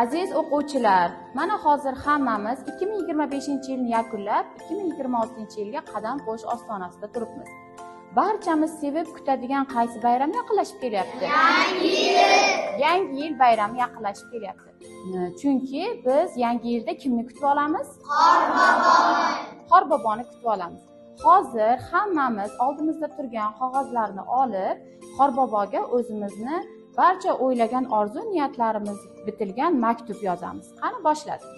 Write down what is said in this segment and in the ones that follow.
Aziz o'quvchilar, mana hozir hammamiz 2025-yilni yakunlab, 2026-yilga qadam qo'yish ostonasida turibmiz. Barchamiz sevib kutadigan qaysi bayram yaqinlashib kelyapti? Yangi yil bayrami yaqinlashib kelyapti. Chunki biz yangi yilda kimni kutib olamiz? Qorboboni kutib olamiz. Hozir hammamiz oldimizda turgan qog'ozlarni olib, Qorboboga o'zimizni barcha o'ylagan orzu niyatlarimiz bitilgan maktub yozamiz. Qani boshladik.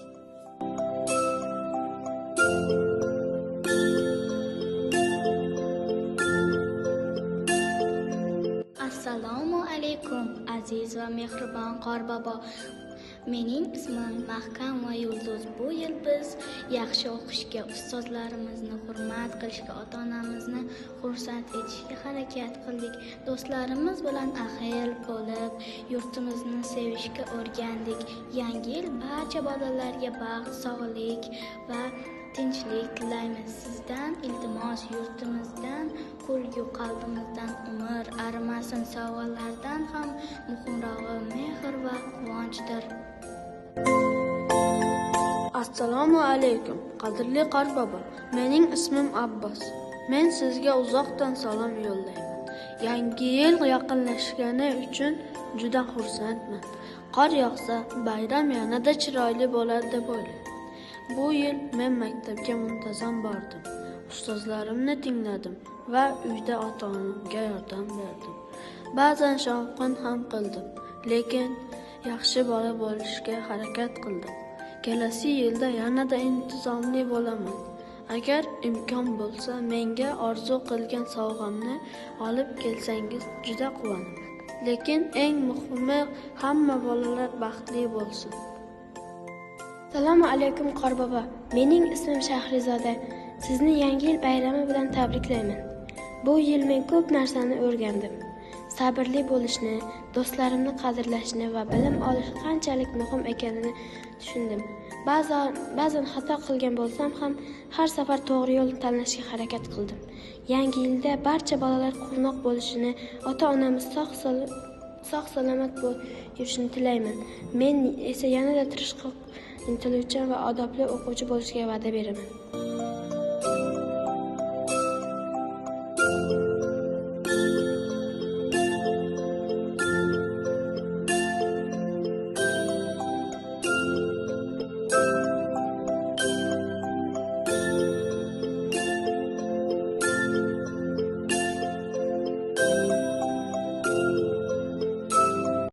Assalomu alaykum aziz va mehribon Qorbobo. Mening ismim Mahkam va Yulduz. Bu yil biz yaxshi o'qishga, ustozlarimizni hurmat qilishga, ota-onamizni xursand etishga harakat qildik. Do'stlarimiz bilan ahil bo'lib, yurtimizni sevishga o'rgandik. Yangi yil barcha bolalarga baxt, sog'lik va tinchlik tilaymiz. Sizdan iltimos, yurtimizdan kulgu, qalbimizdan umr arimasin. Sovg'alardan ham muhimrog'i mehr va quvonchdir. Assalomu alaykum, qadrli Qorbobo. Mening ismim Abbos. Men sizga uzoqdan salom yo'llayman. Yangi yil yaqinlashgani uchun juda xursandman. Qor yog'sa, bayram yanada chiroyli bo'ladi deb o'ylayman. Bu yil men maktabga muntazam bordim. Ustozlarimni tingladim va uyda ota-onamga yordam berdim. Ba'zan shovqin ham qildim, lekin yaxshi bola bo'lishga harakat qildim. Kelasi yilda yanada intizomli bo'laman. Agar imkon bo'lsa, menga orzu qilgan sovg'amni olib kelsangiz juda quvonaman. Lekin eng muhimi, hamma bolalar baxtli bo'lsin. Assalomu alaykum Qorbobo. Mening ismim Shahrizoda. Sizni Yangi yil bayrami bilan tabriklayman. Bu yil men ko'p narsani o'rgandim. Sabrli bo'lishni, do'stlarimni qadrlashni va bilim olish qanchalik muhim ekanini tushundim. Ba'zan xato qilgan bo'lsam ham har safar to'g'ri yo'lni tanlashga harakat qildim. Yangi yilda barcha bolalar quvnoq bo'lishini, ota-onamiz sog'-salomat yurishini tilayman. Men esa yanada tirishqoq, intiluvchan va odobli o'quvchi bo'lishga va'da beraman.